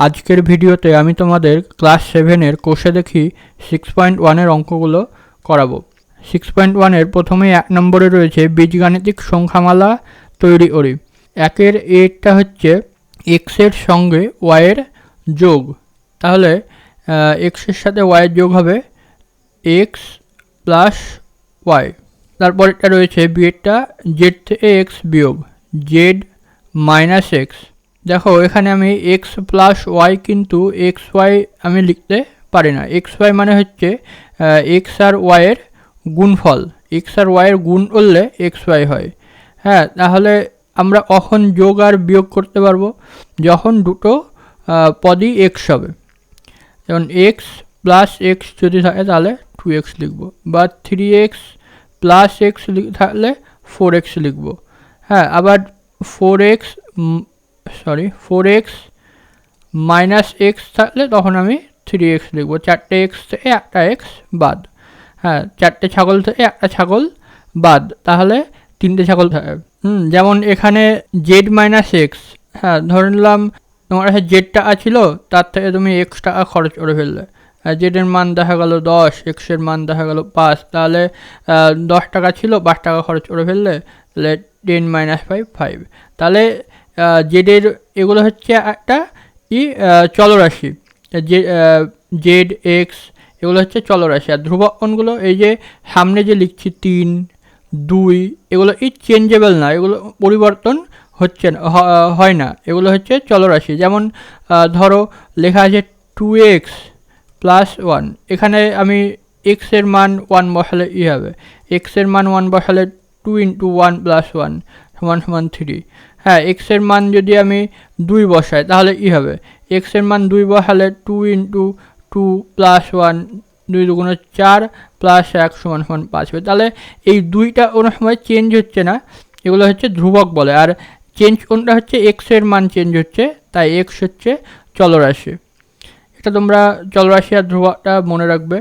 আজকের ভিডিওতে আমি তোমাদের ক্লাস 7-এর কোষে দেখি 6.1-এর অঙ্কগুলো করাবো। 6.1-এর প্রথমেই 1 নম্বরে রয়েছে বীজগাণিতিক সংখ্যামালা তৈরি করি। 1-এর এটা হচ্ছে এক্সের সঙ্গে ওয়াইয়ের যোগ, তাহলে এক্সের সাথে ওয়াইয়ের যোগ হবে এক্স প্লাস ওয়াই। তারপর এটা রয়েছে বিয়েরটা জেড থেকে এক্স বিয়োগ জেড মাইনাস এক্স। দেখো এখানে আমি এক্স প্লাস ওয়াই কিন্তু এক্স ওয়াই আমি লিখতে পারি না। এক্স ওয়াই মানে হচ্ছে এক্স আর ওয়াইয়ের গুণফল, এক্স আর ওয়াইয়ের গুণ করলে এক্স ওয়াই হয়। হ্যাঁ, তাহলে আমরা কখন যোগ আর বিয়োগ করতে পারবো? যখন দুটো পদই এক্স হবে। যেমন এক্স প্লাস এক্স যদি থাকে তাহলে 2x লিখব, বা 3x প্লাস এক্স থাকলে 4x লিখব। হ্যাঁ, আবার 4x মাইনাস এক্স থাকলে তখন আমি 3x লিখব। 4টে এক্স থেকে একটা এক্স বাদ। হ্যাঁ, 4টে ছাগল থেকে একটা ছাগল বাদ, তাহলে 3টে ছাগল থাকে। যেমন এখানে জেড মাইনাস এক্স, হ্যাঁ ধরে নিলাম তোমার কাছে জেড টাকা ছিল, তার থেকে তুমি এক্স টাকা খরচ করে ফেললে। জেডের মান দেখা গেল 10, এক্সের মান দেখা গেল 5, তাহলে 10 টাকা ছিল 5 টাকা খরচ করে ফেললে, তাহলে 10 মাইনাস 5। তাহলে জেডের এগুলো হচ্ছে একটা চলরাশি, জেড এক্স এগুলো হচ্ছে চলরাশি। আর ধ্রুবকগুলো এই যে সামনে যে লিখছি 3, 2 এগুলো চেঞ্জেবল না, এগুলো পরিবর্তন হচ্ছে না, হয় না, এগুলো হচ্ছে চলরাশি। যেমন ধরো লেখা আছে 2x প্লাস 1, এখানে আমি এক্সের মান 1 বসালে হবে, এক্সের মান 1 বসালে 2 × 1 + 1 = 3। হ্যাঁ, এক্সের মান যদি আমি 2 বসাই তাহলে হবে, এক্সের মান 2 বসালে 2 × 2 + 1 2 × 4 + 1 = 5 হবে। তাহলে এই দুইটা কোনো সময় চেঞ্জ হচ্ছে না, এগুলো হচ্ছে ধ্রুবক বলে। আর চেঞ্জ কোনটা হচ্ছে এক্সের মান চেঞ্জ হচ্ছে, তাই এক্স হচ্ছে চলরাশি। এটা তোমরা চলরাশি আর ধ্রুবকটা মনে রাখবে।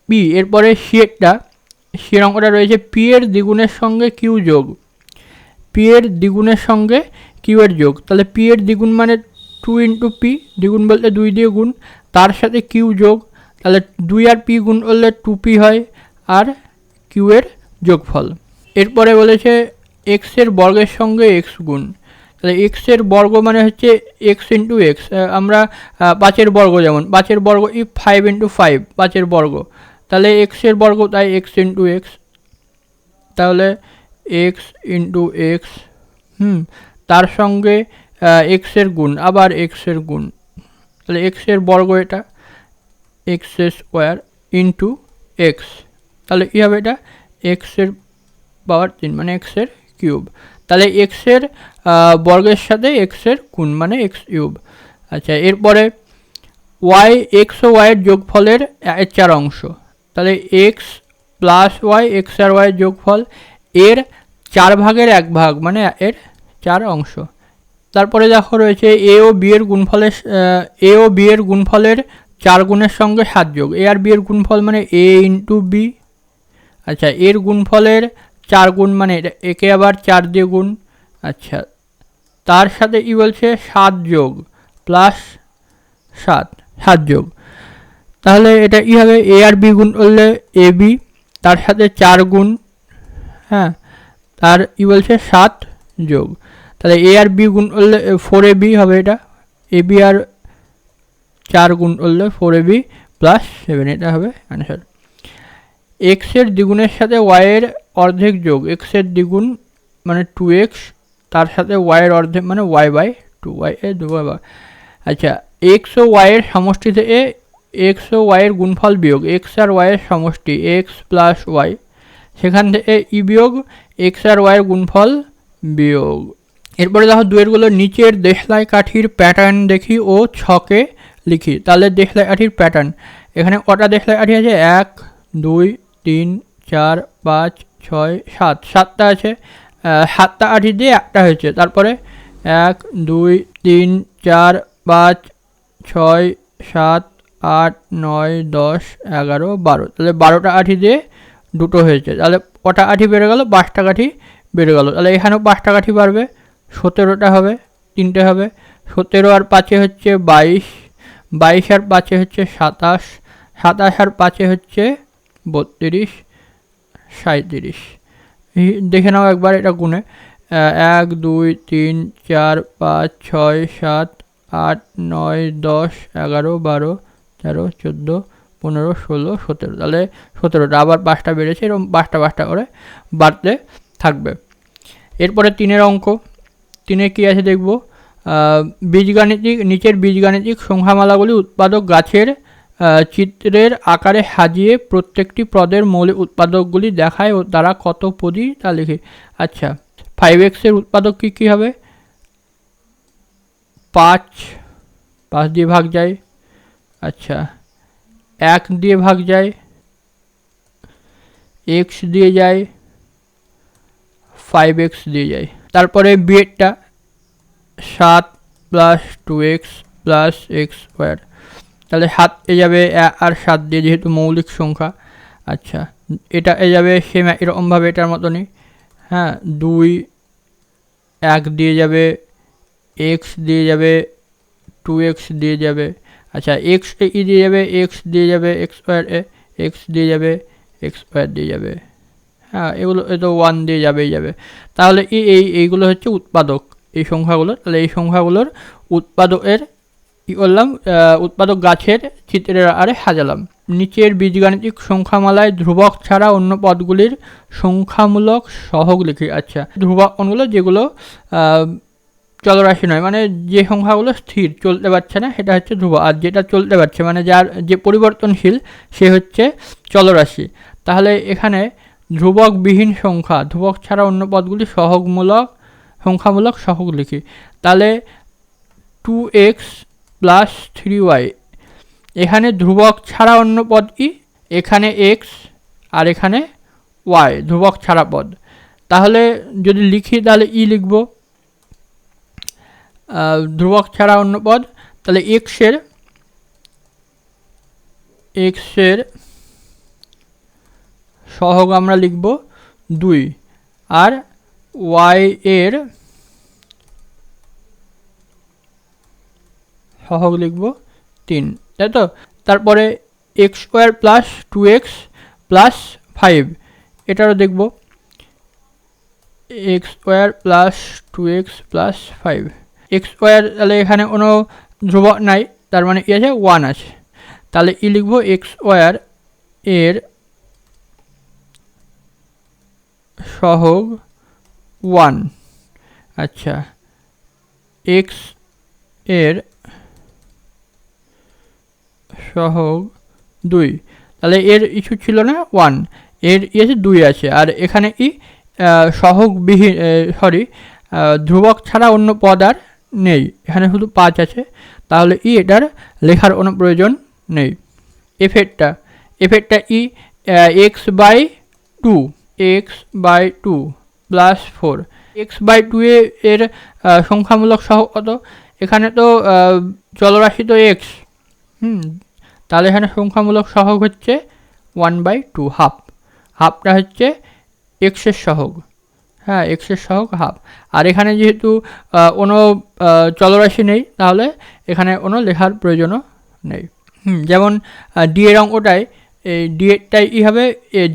পি, এরপরে সিয়ের অঙ্কটা রয়েছে পি এর দ্বিগুণের সঙ্গে কিউ যোগ। পি এর দ্বিগুণের সঙ্গে কিউ এর যোগ, তাহলে পি এর দ্বিগুণ মানে 2 × পি, দ্বিগুণ বলতে 2 দিয়ে গুণ, তার সাথে কিউ যোগ, তাহলে 2 আর পি গুণ করলে 2p হয়, আর কিউ এর যোগফল। এরপরে বলেছে এক্স এর বর্গের সঙ্গে এক্স গুণ, তাহলে এক্স এর বর্গ মানে হচ্ছে এক্স × এক্স। আমরা 5-এর বর্গ, যেমন 5-এর বর্গ 5 × 5, 5-এর বর্গ, তাহলে এক্স এর বর্গ তাই এক্স × এক্স, তাহলে এক্স × এক্স। তার সঙ্গে এক্সের গুণ, আবার এক্সের গুণ, তাহলে এক্সের বর্গ এটা এক্স² × এক্স, তাহলে কী হবে এটা এক্সের পাওয়ার 3 মানে এক্সের কিউব। তাহলে এক্সের বর্গের সাথে এক্সের গুণ মানে x³। আচ্ছা, এরপরে ওয়াই, এক্স ও ওয়াইয়ের যোগফলের 4 অংশ, তাহলে এক্স প্লাস ওয়াই, এক্স আর ওয়াইয়ের যোগফল এর 4 ভাগের 1 ভাগ মানে এর 4 অংশ। তারপরে দেখো রয়েছে এ ও বি এর গুণফলের 4 গুণের সঙ্গে 7 যোগ। এ আর বি এর গুণফল মানে এ × বি। আচ্ছা, এর গুণফলের 4 গুণ মানে একে আবার 4 দিয়ে গুণ। আচ্ছা, তার সাথে কি বলছে 7 যোগ প্লাস 7 যোগ, তাহলে এটা কি হবে এ আর বি গুণ করলে এ বি, তার সাথে 4 গুণ, হ্যাঁ তার কি বলছে 7 যোগ, তাহলে এ আর বি গুণ করলে 4ab হবে, এটা এ বি আর 4 গুণ করলে 4ab + 7, এটা হবে অ্যান্সার। এক্সের দ্বিগুণের সাথে ওয়াইয়ের অর্ধেক যোগ, এক্সের দ্বিগুণ মানে 2x, তার সাথে ওয়াইয়ের অর্ধেক মানে y/2, y এর 2 ভাগ। আচ্ছা, এক্স ও ওয়াইয়ের সমষ্টি থেকে এক্স ও ওয়াইয়ের গুণফল বিয়োগ এক্স আর ওয়াইয়ের সমষ্টি এক্স প্লাস ওয়াই, সেখান থেকে বিয়োগ এক্স আর ওয়াইয়ের গুণফল বিয়োগ। এরপরে দেখো 2-এরগুলো নিচের দেশলাই কাঠির প্যাটার্ন দেখি ও ছকে লিখি। তাহলে দেশলাই কাঠির প্যাটার্ন, এখানে কটা দেশলাই কাঠি আছে 1 2 3 4 5 6 7, 7টা আছে। 7টা কাঠি দিয়ে একটা হয়েছে, তারপরে 1 2 3 4 5 6 7 8 9 10 11 12, তাহলে 12টা কাঠি দিয়ে দুটো হয়েছে, তাহলে কটা কাঠি বেড়ে গেল 5টা কাঠি বেড়ে গেল। তাহলে এখানেও 5টা কাঠি বাড়বে, 17টা হবে, 3টে হবে, 17 আর 5 হচ্ছে 22, 22 আর 5 হচ্ছে 27, 27 আর 5 হচ্ছে 32, 37। দেখে নাও একবার এটা গুনে, 1 2 3 4 5 6 7 8 9 10 11 12 13 14 15 16 17, তাহলে 17টা, আবার 5টা বেড়েছে, এরকম 5টা 5টা করে বাড়তে থাকবে। এরপরে 3-এর অঙ্ক। 3-এ কী আছে দেখব, বীজগাণিতিক, নিচের বীজগাণিতিক সংখ্যামালাগুলি উৎপাদক গাছের চিত্রের আকারে সাজিয়ে প্রত্যেকটি পদের মৌলিক উৎপাদকগুলি দেখায় ও তারা কত পদী তা লিখে। আচ্ছা, 5x এর উৎপাদক কী কী হবে? 5 দিয়ে ভাগ যায়। আচ্ছা, 1 দিয়ে ভাগ যায়, x দিয়ে যায়, 5x দিয়ে যায়। তারপরে বিয়েরটা 7 + 2x + x স্কোয়ার, তাহলে 7 এ যাবে আর 7 দিয়ে, যেহেতু মৌলিক সংখ্যা। আচ্ছা, এটা এ যাবে সেম এরকমভাবে এটার মতনই, হ্যাঁ, 2, 1 দিয়ে যাবে, x দিয়ে যাবে, 2x দিয়ে যাবে। আচ্ছা, x ই দিয়ে যাবে, x দিয়ে যাবে, x স্কোয়ার এ, x দিয়ে যাবে, x স্কোয়ার দিয়ে যাবে, হ্যাঁ, এগুলো এ তো 1 দিয়ে যাবেই যাবে। তাহলে এইগুলো হচ্ছে উৎপাদক, এই সংখ্যাগুলো। তাহলে এই সংখ্যাগুলোর উৎপাদকের কী করলাম, উৎপাদক গাছের চিত্রের আরে সাজালাম। নিচের বীজগাণিতিক সংখ্যামালায় ধ্রুবক ছাড়া অন্য পদগুলির সংখ্যামূলক সহগ লিখি। আচ্ছা, ধ্রুবক কোনগুলো, যেগুলো চলরাশি নয়, মানে যে সংখ্যাগুলো স্থির চলতে পারছে না সেটা হচ্ছে ধ্রুবক, আর যেটা চলতে পারছে মানে যার যে পরিবর্তনশীল সে হচ্ছে চলরাশি। তাহলে এখানে ধ্রুবকবিহীন সংখ্যা, ধ্রুবক ছাড়া অন্য পদগুলি সংখ্যামূলক সহগ লিখি। তাহলে 2x + 3y, এখানে ধ্রুবক ছাড়া অন্য পদ কি, এখানে x আর এখানে y, ধ্রুবক ছাড়া পদ। তাহলে যদি লিখি তাহলে লিখব ধ্রুবক ছাড়া অন্য পদ, তাহলে x এর সহগ আমরা লিখব 2 আর y এর সহগ লিখব 3, তাই তো। তারপরে x স্কোয়ার + 2x + 5, এটারও দেখব x square + 2x + 5, x square, তাহলে এখানে কোনো ধ্রুবক নাই, তার মানে কি আছে, 1 আছে। তাহলে লিখব x স্কোয়ার এর সহগ 1। আচ্ছা, x এর সহগ 2, তাহলে এর ইস্যু ছিল না 1, এর আছে 2 আছে, আর এখানে সহগবিহীন, ধ্রুবক ছাড়া অন্য পদ আর নেই, এখানে শুধু 5 আছে। তাহলে এটার লেখার কোনো প্রয়োজন নেই। এফেরটা x/2 + 4, x/2 এর সংখ্যামূলক সহগ কত? এখানে তো চলরাশি তো x, তাহলে এখানে সংখ্যামূলক সহগ হচ্ছে 1/2, হাফটা হচ্ছে x এর সহগ, হ্যাঁ, x এর সহগ হাফ। আর এখানে যেহেতু কোনো চলরাশি নেই, তাহলে এখানে কোনো লেখার প্রয়োজনও নেই। যেমন ডি এর অঙ্কটায়, এই ডি এরটাই হবে,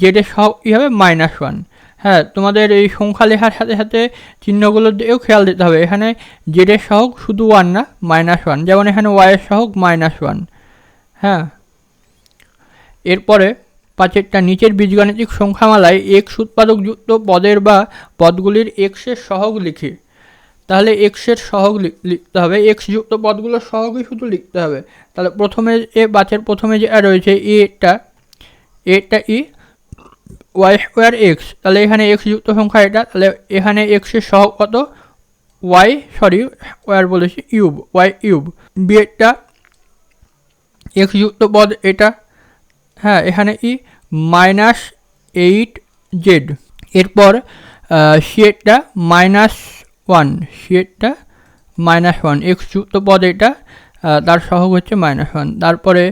জেড এর সহগ হবে -1। হ্যাঁ, তোমাদের এই সংখ্যা লেখার সাথে সাথে চিহ্নগুলোর দিকেও খেয়াল দিতে হবে। এখানে জেড এর সহগ শুধু 1 না, -1, যেমন এখানে ওয়াই এর সহগ -1। হ্যাঁ, এরপরে 5এরটা, নিচের বীজগাণিতিক সংখ্যামালায় x উৎপাদকযুক্ত পদের বা পদগুলির x এর সহগ লিখি। তাহলে x এর সহগ লিখতে হবে, x যুক্ত পদগুলোর সহগই শুধু লিখতে হবে। তাহলে প্রথমে 5এর প্রথমে যে রয়েছে এটা y স্কোয়ার x, তাহলে এখানে x যুক্ত সংখ্যা এটা, তাহলে এখানে x এর সহগ কত, স্কোয়ার বলেছি, y কিউব। বিয়েরটা x যুক্ত পদ এটা, হ্যাঁ, এখানে -8z। এরপর সিয়েরটা -1, x যুক্ত পদ এটা, তার সহগ হচ্ছে -1। তারপরে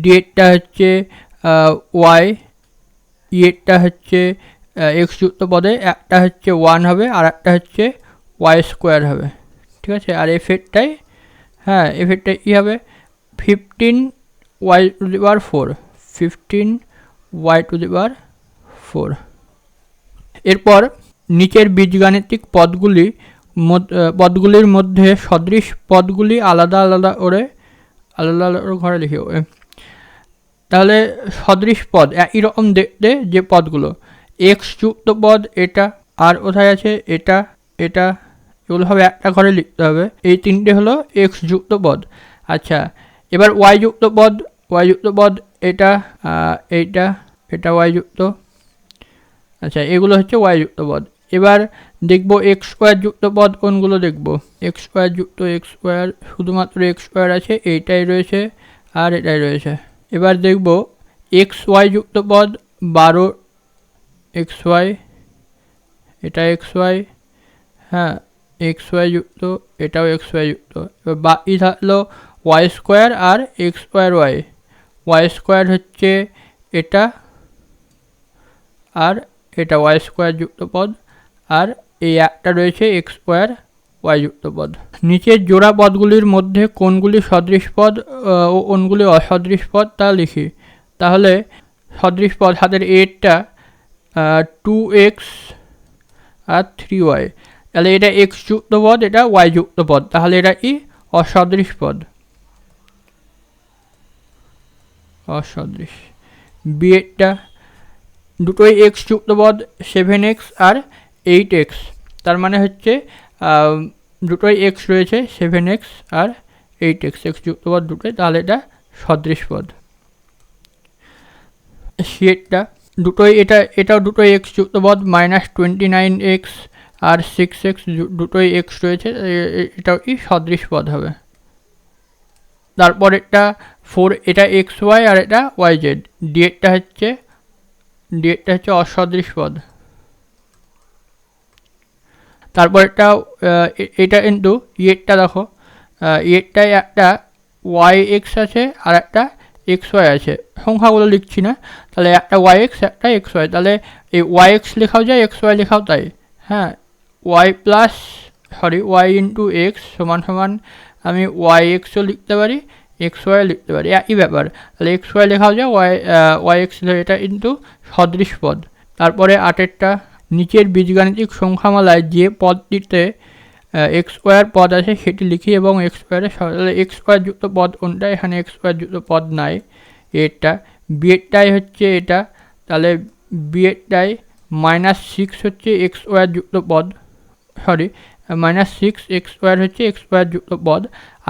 ডিএরটা হচ্ছে y, ইয়েরটা হচ্ছে x যুক্ত পদে, একটা হচ্ছে 1 হবে আর একটা হচ্ছে y স্কোয়ার হবে, ঠিক আছে। আর এফেরটাই হ্যাঁ এফেরটাই কী হবে 15y⁴, 15y⁴। এরপর নিচের বীজগাণিতিক পদগুলির মধ্যে সদৃশ পদগুলি আলাদা আলাদা করে ঘরে লিখে তাহলে সদৃশ পদ একই রকম দেখতে যে পদগুলো এক্স যুক্ত পদ এটা, আর কোথায় আছে এটা এটা, এগুলো হবে একটা ঘরে লিখতে হবে। এই তিনটে হলো এক্স যুক্ত পদ। আচ্ছা এবার ওয়াই যুক্ত পদ এটা এইটা এটা ওয়াই যুক্ত। আচ্ছা এগুলো হচ্ছে ওয়াই যুক্ত পদ। এবার দেখব এক্স স্কোয়ার যুক্ত পদ কোনগুলো দেখব। এক্স স্কোয়ার যুক্ত এক্স স্কোয়ার, শুধুমাত্র এক্স স্কোয়ার আছে, এইটাই রয়েছে আর এটাই রয়েছে। এবার দেখব এক্স ওয়াই যুক্ত পদ 12 এক্স ওয়াই, এটা এক্স ওয়াই, হ্যাঁ এক্স ওয়াই যুক্ত, এটাও এক্স ওয়াই যুক্ত। এবার বাকি থাকলো ওয়াই স্কোয়ার আর X square Y. Y square হচ্ছে এটা আর এটা ওয়াই স্কোয়ার যুক্ত পদ, আর এই একটা রয়েছে এক্স স্কোয়ার ওয়াই যুক্ত পদ। নিচের জোড়া পদগুলির মধ্যে কোনগুলি সদৃশ পদ ও কোনগুলি অসদৃশ পদ তা লিখি। তাহলে সদৃশ পদ হাতের এরটা 2x আর 3y, তাহলে এটা এক্স যুক্ত পদ, এটা ওয়াই যুক্ত পদ, তাহলে এটা কি অসদৃশ পদ, অসদৃশ। বিয়েরটা দুটোই এক্স যুক্ত পদ 7x আর 8x, তার মানে হচ্ছে দুটোই এক্স রয়েছে 7x আর 8x, এক্স যুক্ত পদ দুটোই, তাহলে এটা সদৃশ পদ। সিয়েরটা দুটোই এটাও দুটোই এক্স যুক্ত পদ -29x আর 6x, দুটোই এক্স রয়েছে, এটাও কি সদৃশ পদ হবে। তারপর এটা 4, এটা এক্স ওয়াই আর এটা ওয়াই জেড। ডিএটা হচ্ছে অসদৃশ পদ। তারপর এটা কিন্তু ইয়েরটা দেখো, ইয়েরটায় একটা ওয়াই এক্স আছে আর একটা এক্স ওয়াই আছে, সংখ্যাগুলো লিখছি না, তাহলে একটা ওয়াই এক্স একটা এক্স ওয়াই, তাহলে এই ওয়াই এক্স লেখাও যায় এক্স ওয়াই লেখাও তাই, হ্যাঁ ওয়াই ইন্টু এক্স সমান সমান আমি ওয়াই এক্সও লিখতে পারি এক্স ওয়াই লিখতে পারি, একই ব্যাপার, তাহলে এক্স ওয়াই লেখাও যায় ওয়াই এক্স, এটা কিন্তু সদৃশ পদ। তারপরে 8এরটা নিচের বীজগাণিতিক সংখ্যামালায় যে পদটিতে এক্স স্কোয়ার পদ আছে সেটি লিখি এবং এক্স স্কোয়ারের তাহলে এক্স স্কোয়ার যুক্ত পদ কোনটা, এখানে এক্স স্কোয়ার যুক্ত পদ নাই, এটা বিয়েরটাই হচ্ছে এটা, তাহলে বিয়েরটাই -6 হচ্ছে এক্স স্কোয়ার যুক্ত পদ, -6 এক্স স্কোয়ার হচ্ছে এক্স স্কোয়ার যুক্ত পদ,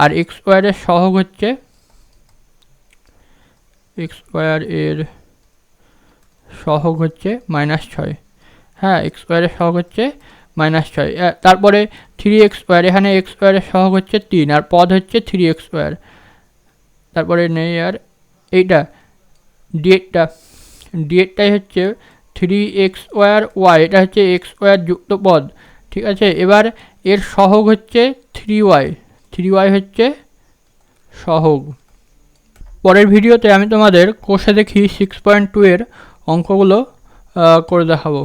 আর এক্স স্কোয়ারের সহগ হচ্ছে এক্স স্কোয়ার এর সহগ হচ্ছে -6, হ্যাঁ এক্স স্কোয়ারের সহগ হচ্ছে -6। তারপরে 3x স্কোয়ার, এখানে এক্স স্কোয়ারের সহগ হচ্ছে 3 আর পদ হচ্ছে 3x স্কোয়ার। তারপরে নেই আর এইটা ডিএটাই হচ্ছে 3x স্কোয়ার ওয়াই, এটা হচ্ছে এক্স স্কোয়ার যুক্ত পদ, ঠিক আছে। এবার এর সহগ হচ্ছে 3y হচ্ছে সহগ। পরের ভিডিওতে আমি তোমাদের কোষে দেখি 6.2 এর অঙ্কগুলো করে দেখাবো।